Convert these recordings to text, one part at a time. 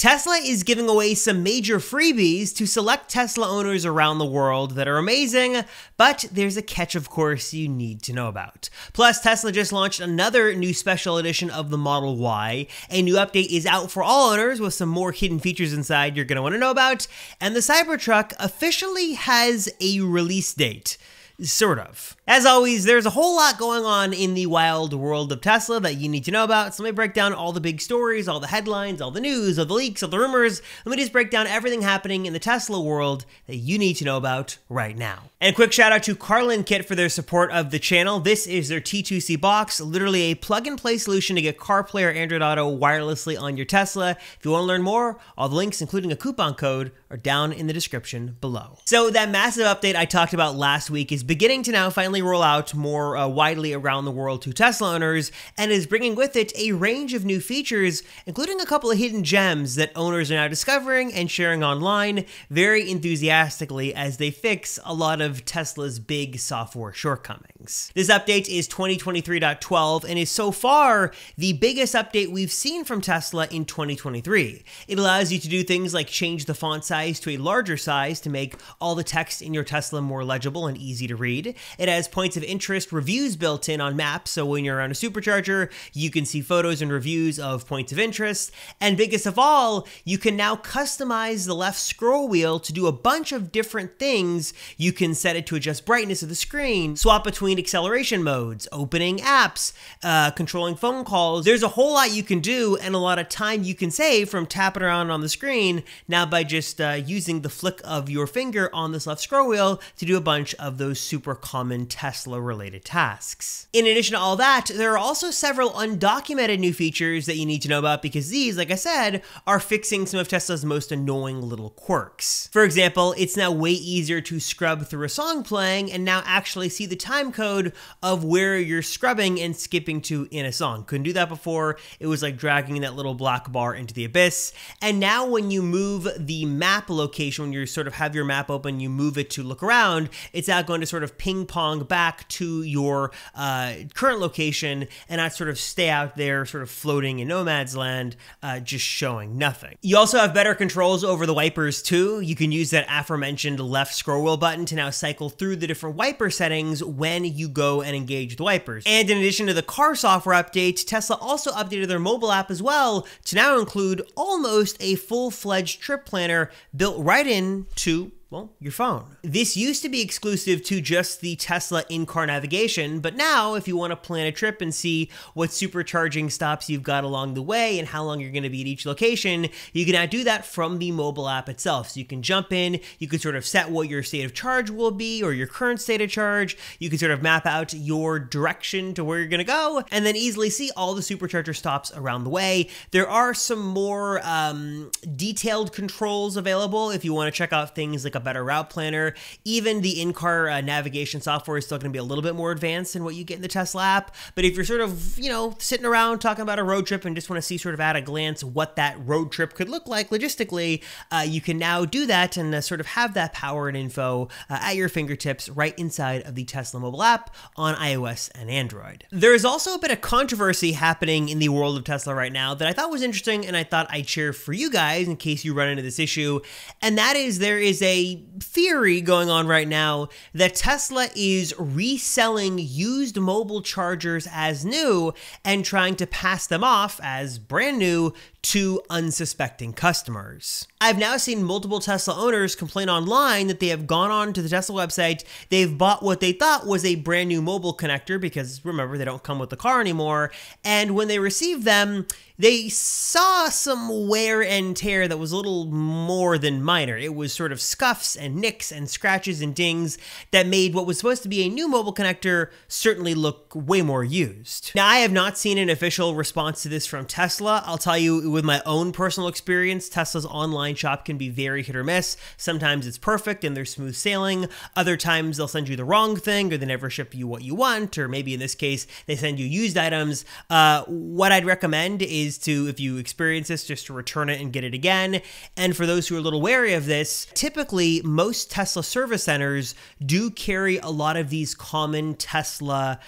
Tesla is giving away some major freebies to select Tesla owners around the world that are amazing, but there's a catch, of course, you need to know about. Plus, Tesla just launched another new special edition of the Model Y. A new update is out for all owners with some more hidden features inside you're going to want to know about, and the Cybertruck officially has a release date. Sort of. As always, there's a whole lot going on in the wild world of Tesla that you need to know about, so let me break down all the big stories, all the headlines, all the news, all the leaks, all the rumors. Let me just break down everything happening in the Tesla world that you need to know about right now. And a quick shout out to Carlin Kit for their support of the channel. This is their T2C box, literally a plug-and-play solution to get CarPlay or Android Auto wirelessly on your Tesla. If you want to learn more, all the links, including a coupon code, are down in the description below. So that massive update I talked about last week is beginning to now finally roll out more widely around the world to Tesla owners, and is bringing with it a range of new features, including a couple of hidden gems that owners are now discovering and sharing online very enthusiastically as they fix a lot of Tesla's big software shortcomings. This update is 2023.12 and is so far the biggest update we've seen from Tesla in 2023. It allows you to do things like change the font size to a larger size to make all the text in your Tesla more legible and easy to read. It has points of interest reviews built in on maps, so when you're around a supercharger, you can see photos and reviews of points of interest. And biggest of all, you can now customize the left scroll wheel to do a bunch of different things. You can set it to adjust brightness of the screen, swap between acceleration modes, opening apps, controlling phone calls. There's a whole lot you can do and a lot of time you can save from tapping around on the screen now by just using the flick of your finger on this left scroll wheel to do a bunch of those super common Tesla-related tasks. In addition to all that, there are also several undocumented new features that you need to know about because these, like I said, are fixing some of Tesla's most annoying little quirks. For example, it's now way easier to scrub through a song playing and now actually see the time code of where you're scrubbing and skipping to in a song. Couldn't do that before. It was like dragging that little black bar into the abyss. And now when you move the map location, when you sort of have your map open, you move it to look around, it's now going to sort of ping pong back to your current location and not sort of stay out there sort of floating in no man's land, just showing nothing. You also have better controls over the wipers too. You can use that aforementioned left scroll wheel button to now cycle through the different wiper settings when you go and engage the wipers. And in addition to the car software update, Tesla also updated their mobile app as well to now include almost a full-fledged trip planner built right into, well, your phone. This used to be exclusive to just the Tesla in-car navigation, but now if you want to plan a trip and see what supercharging stops you've got along the way and how long you're going to be at each location, you can now do that from the mobile app itself. So you can jump in, you can sort of set what your state of charge will be or your current state of charge, you can sort of map out your direction to where you're going to go, and then easily see all the supercharger stops around the way. There are some more detailed controls available if you want to check out things like a better route planner. Even the in-car navigation software is still going to be a little bit more advanced than what you get in the Tesla app. But if you're sort of, you know, sitting around talking about a road trip and just want to see sort of at a glance what that road trip could look like logistically, you can now do that and sort of have that power and info at your fingertips right inside of the Tesla mobile app on iOS and Android. There is also a bit of controversy happening in the world of Tesla right now that I thought was interesting and I thought I'd share for you guys in case you run into this issue. And that is there is a theory going on right now that Tesla is reselling used mobile chargers as new and trying to pass them off as brand new to unsuspecting customers. I've now seen multiple Tesla owners complain online that they have gone on to the Tesla website, they've bought what they thought was a brand new mobile connector because remember, they don't come with the car anymore, and when they received them, they saw some wear and tear that was a little more than minor. It was sort of scuffs and nicks and scratches and dings that made what was supposed to be a new mobile connector certainly look way more used. Now, I have not seen an official response to this from Tesla. I'll tell you, with my own personal experience, Tesla's online shop can be very hit or miss. Sometimes it's perfect and they're smooth sailing. Other times they'll send you the wrong thing or they never ship you what you want, or maybe in this case, they send you used items. What I'd recommend is to, if you experience this, just to return it and get it again. And for those who are a little wary of this, typically thankfully, most Tesla service centers do carry a lot of these common Tesla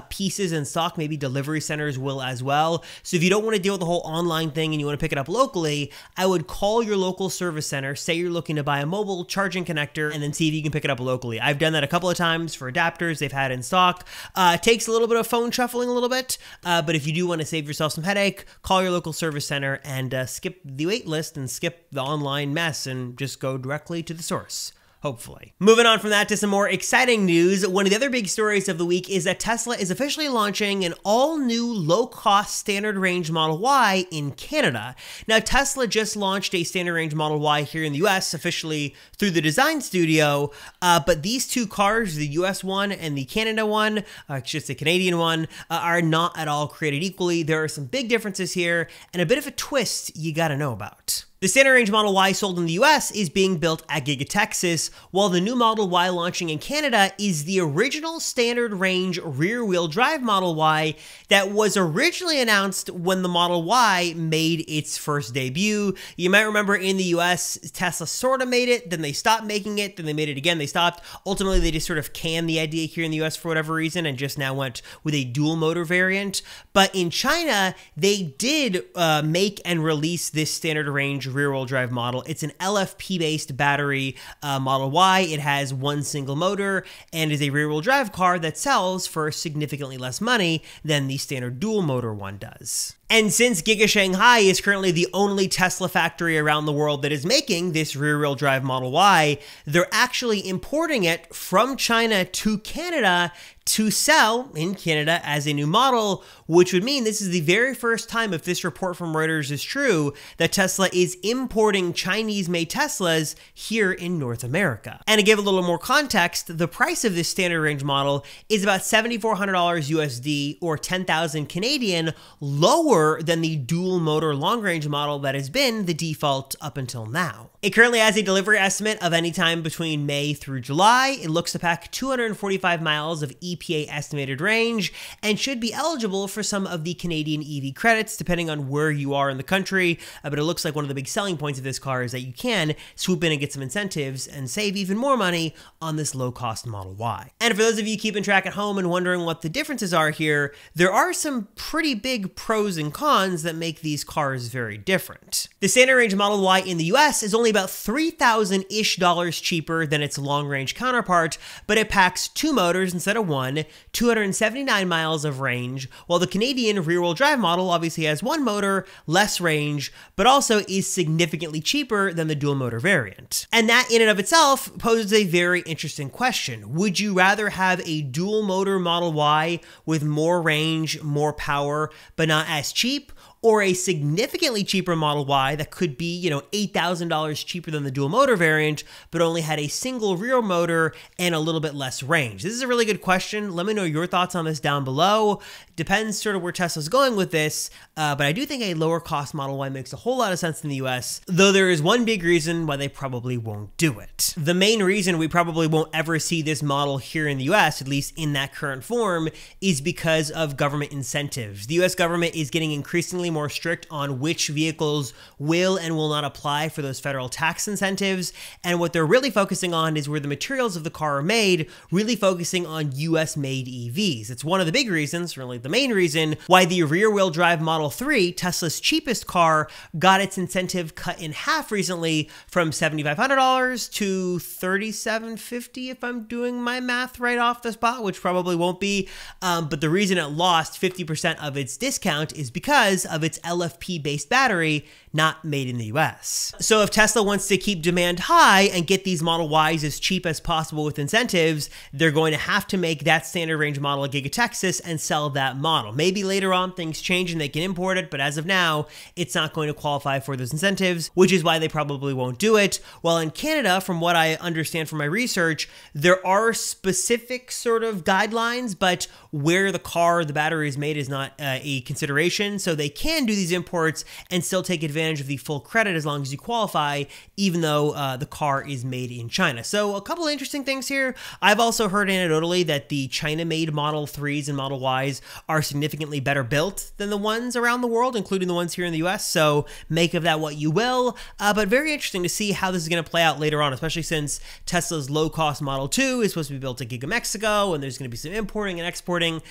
pieces in stock. Maybe delivery centers will as well. So if you don't want to deal with the whole online thing and you want to pick it up locally, I would call your local service center, say you're looking to buy a mobile charging connector, and then see if you can pick it up locally. I've done that a couple of times for adapters they've had in stock. It takes a little bit of phone shuffling a little bit, but if you do want to save yourself some headache, call your local service center and skip the wait list and skip the online mess and just go directly to the source. Hopefully. Moving on from that to some more exciting news, one of the other big stories of the week is that Tesla is officially launching an all-new low-cost standard range Model Y in Canada. Now, Tesla just launched a standard range Model Y here in the US, officially through the design studio, but these two cars, the US one and the Canada one, I should say Canadian one, are not at all created equally. There are some big differences here and a bit of a twist you gotta know about. The standard range Model Y sold in the US is being built at Giga Texas, while the new Model Y launching in Canada is the original standard range rear-wheel drive Model Y that was originally announced when the Model Y made its first debut. You might remember in the US, Tesla sort of made it, then they stopped making it, then they made it again, they stopped. Ultimately, they just sort of canned the idea here in the US for whatever reason and just now went with a dual motor variant. But in China, they did make and release this standard range rear-wheel drive model. It's an LFP-based battery Model Y. It has one single motor and is a rear-wheel drive car that sells for significantly less money than the standard dual motor one does. And since Giga Shanghai is currently the only Tesla factory around the world that is making this rear-wheel drive Model Y, they're actually importing it from China to Canada to sell in Canada as a new model, which would mean this is the very first time, if this report from Reuters is true, that Tesla is importing Chinese-made Teslas here in North America. And to give a little more context, the price of this standard range model is about $7,400 USD or 10,000 Canadian, lower than the dual motor long range model that has been the default up until now. It currently has a delivery estimate of any time between May through July. It looks to pack 245 miles of EPA estimated range and should be eligible for some of the Canadian EV credits depending on where you are in the country. But it looks like one of the big selling points of this car is that you can swoop in and get some incentives and save even more money on this low-cost Model Y. And for those of you keeping track at home and wondering what the differences are here, there are some pretty big pros and cons that make these cars very different. The standard range Model Y in the US is only about $3,000-ish cheaper than its long-range counterpart, but it packs two motors instead of one, 279 miles of range, while the Canadian rear-wheel drive model obviously has one motor, less range, but also is significantly cheaper than the dual motor variant. And that in and of itself poses a very interesting question. Would you rather have a dual motor Model Y with more range, more power, but not as cheap, or a significantly cheaper Model Y that could be, $8,000 cheaper than the dual motor variant, but only had a single rear motor and a little bit less range? This is a really good question. Let me know your thoughts on this down below. Depends sort of where Tesla's going with this, but I do think a lower cost Model Y makes a whole lot of sense in the US, though there is one big reason why they probably won't do it. The main reason we probably won't ever see this model here in the US, at least in that current form, is because of government incentives. The US government is getting increasingly more strict on which vehicles will and will not apply for those federal tax incentives, and what they're really focusing on is where the materials of the car are made, really focusing on US-made EVs. It's one of the big reasons, really the main reason, why the rear-wheel drive Model 3, Tesla's cheapest car, got its incentive cut in half recently from $7,500 to $3,750 if I'm doing my math right off the spot, which probably won't be, but the reason it lost 50% of its discount is because of its LFP-based battery not made in the US. So if Tesla wants to keep demand high and get these Model Ys as cheap as possible with incentives, they're going to have to make that standard range model at Giga Texas and sell that model. Maybe later on things change and they can import it, but as of now, it's not going to qualify for those incentives, which is why they probably won't do it. While in Canada, from what I understand from my research, there are specific sort of guidelines, but where the car, the battery is made is not a consideration, so they can can do these imports and still take advantage of the full credit as long as you qualify, even though the car is made in China. So a couple of interesting things here. I've also heard anecdotally that the China-made Model 3s and Model Ys are significantly better built than the ones around the world, including the ones here in the US, so make of that what you will. But very interesting to see how this is going to play out later on, especially since Tesla's low-cost Model 2 is supposed to be built in Giga Mexico, and there's going to be some importing and exporting.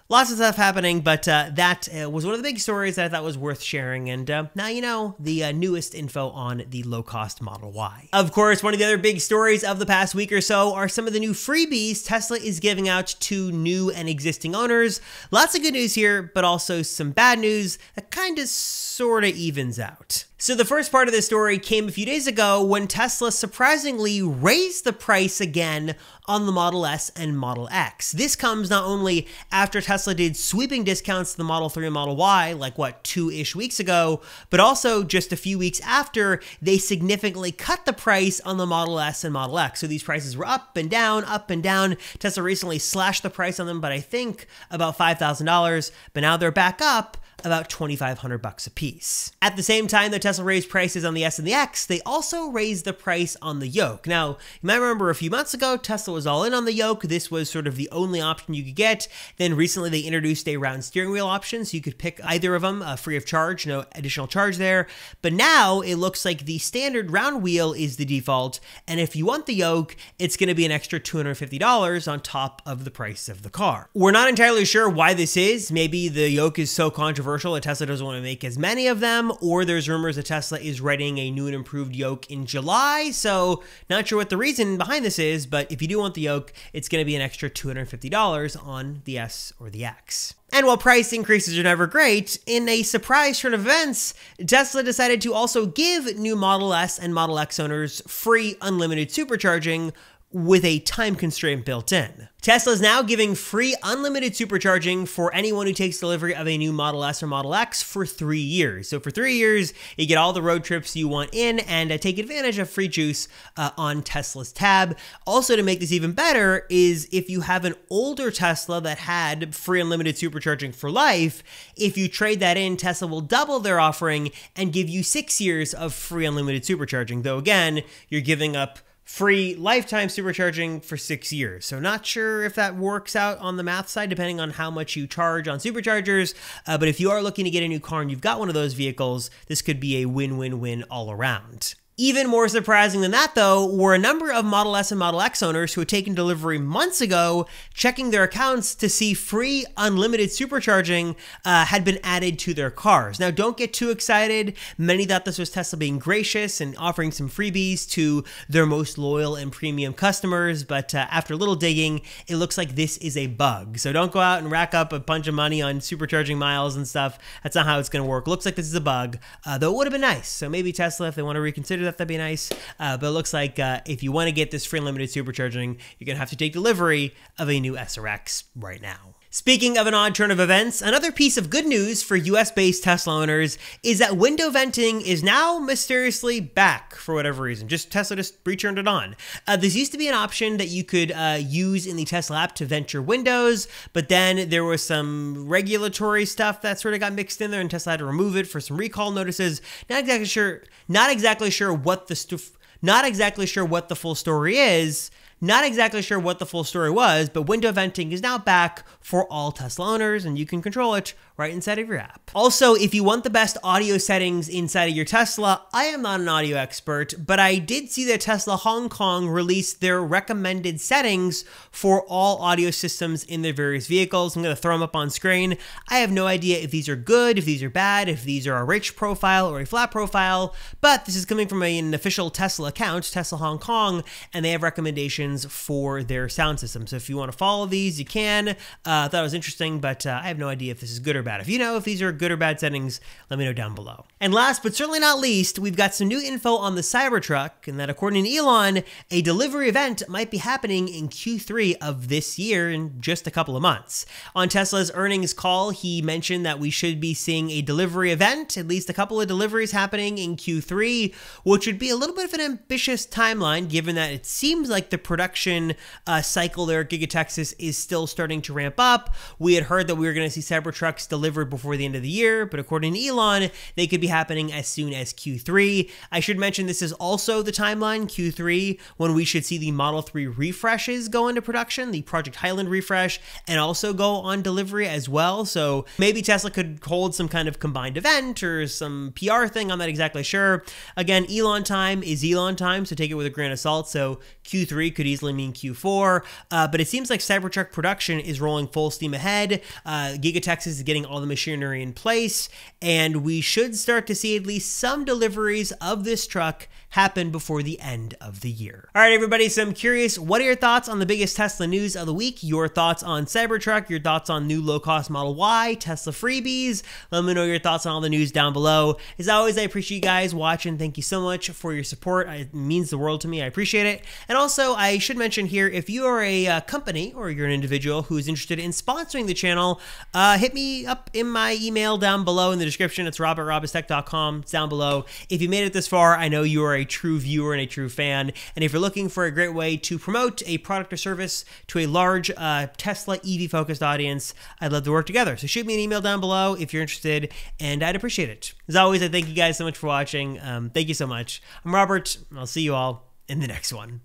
Lots of stuff happening, but that was one of the big stories that I thought was worth sharing, and now you know the newest info on the low-cost Model Y. Of course, one of the other big stories of the past week or so are some of the new freebies Tesla is giving out to new and existing owners. Lots of good news here, but also some bad news that kind of sort of evens out. So the first part of this story came a few days ago when Tesla surprisingly raised the price again on the Model S and Model X. This comes not only after Tesla did sweeping discounts to the Model 3 and Model Y, like what, 2-ish weeks ago, but also just a few weeks after they significantly cut the price on the Model S and Model X. So these prices were up and down, up and down. Tesla recently slashed the price on them, but I think about $5,000, but now they're back up about $2,500 a piece. At the same time that Tesla raised prices on the S and the X, they also raised the price on the yoke. Now, you might remember a few months ago, Tesla was all in on the yoke. This was sort of the only option you could get. Then recently they introduced a round steering wheel option, so you could pick either of them free of charge, no additional charge there. But now it looks like the standard round wheel is the default, and if you want the yoke, it's going to be an extra $250 on top of the price of the car. We're not entirely sure why this is. Maybe the yoke is so controversial that Tesla doesn't want to make as many of them, or there's rumors that Tesla is writing a new and improved yoke in July, so not sure what the reason behind this is, but if you do want the yoke, it's going to be an extra $250 on the S or the X. And while price increases are never great, in a surprise turn of events, Tesla decided to also give new Model S and Model X owners free unlimited supercharging with a time constraint built in. Tesla is now giving free unlimited supercharging for anyone who takes delivery of a new Model S or Model X for 3 years. So for 3 years, you get all the road trips you want in and take advantage of free juice on Tesla's tab. Also, to make this even better is if you have an older Tesla that had free unlimited supercharging for life, if you trade that in, Tesla will double their offering and give you 6 years of free unlimited supercharging. Though again, you're giving up free lifetime supercharging for 6 years. So not sure if that works out on the math side, depending on how much you charge on superchargers. But if you are looking to get a new car and you've got one of those vehicles, this could be a win-win-win all around. Even more surprising than that, though, were a number of Model S and Model X owners who had taken delivery months ago checking their accounts to see free unlimited supercharging had been added to their cars. Now, don't get too excited. Many thought this was Tesla being gracious and offering some freebies to their most loyal and premium customers, but after a little digging, it looks like this is a bug. So don't go out and rack up a bunch of money on supercharging miles and stuff. That's not how it's going to work. Looks like this is a bug, though it would have been nice. So maybe Tesla, if they want to reconsider that'd be nice. But it looks like if you want to get this free unlimited supercharging, you're going to have to take delivery of a new S or X right now. Speaking of an odd turn of events, another piece of good news for US-based Tesla owners is that window venting is now mysteriously back for whatever reason. Tesla just returned it on. This used to be an option that you could use in the Tesla app to vent your windows, but then there was some regulatory stuff that sort of got mixed in there, and Tesla had to remove it for some recall notices. Not exactly sure what the full story is. Not exactly sure what the full story was, but window venting is now back for all Tesla owners, and you can control it right inside of your app. Also, if you want the best audio settings inside of your Tesla, I am not an audio expert, but I did see that Tesla Hong Kong released their recommended settings for all audio systems in their various vehicles. I'm going to throw them up on screen. I have no idea if these are good, if these are bad, if these are a rich profile or a flat profile, but this is coming from an official Tesla account, Tesla Hong Kong, and they have recommendations for their sound system. So if you want to follow these, you can. I thought it was interesting, but I have no idea if this is good or bad. If you know if these are good or bad settings, let me know down below. And last but certainly not least, we've got some new info on the Cybertruck, and that according to Elon, a delivery event might be happening in Q3 of this year in just a couple of months. On Tesla's earnings call, he mentioned that we should be seeing a delivery event, at least a couple of deliveries happening in Q3, which would be a little bit of an ambitious timeline given that it seems like the production cycle there at Giga Texas is still starting to ramp up. We had heard that we were going to see Cybertrucks delivered before the end of the year, but according to Elon, they could be happening as soon as Q3. I should mention this is also the timeline, Q3, when we should see the Model 3 refreshes go into production, the Project Highland refresh, and also go on delivery as well. So maybe Tesla could hold some kind of combined event or some PR thing. I'm not exactly sure. Again, Elon time is Elon time, so take it with a grain of salt. So Q3 could easily mean Q4, but it seems like Cybertruck production is rolling full steam ahead. Giga Texas is getting all the machinery in place, and we should start to see at least some deliveries of this truck happen before the end of the year. All right, everybody, so I'm curious, what are your thoughts on the biggest Tesla news of the week? Your thoughts on Cybertruck, your thoughts on new low-cost Model Y, Tesla freebies? Let me know your thoughts on all the news down below. As always, I appreciate you guys watching. Thank you so much for your support. It means the world to me. I appreciate it. And also, I should mention here, if you are a company or you're an individual who's interested in sponsoring the channel, hit me up in my email down below in the description. It's rob@robustech.com. It's down below. If you made it this far, I know you are a true viewer and a true fan. And if you're looking for a great way to promote a product or service to a large Tesla EV-focused audience, I'd love to work together. So shoot me an email down below if you're interested, and I'd appreciate it. As always, I thank you guys so much for watching. Thank you so much. I'm Robert, and I'll see you all in the next one.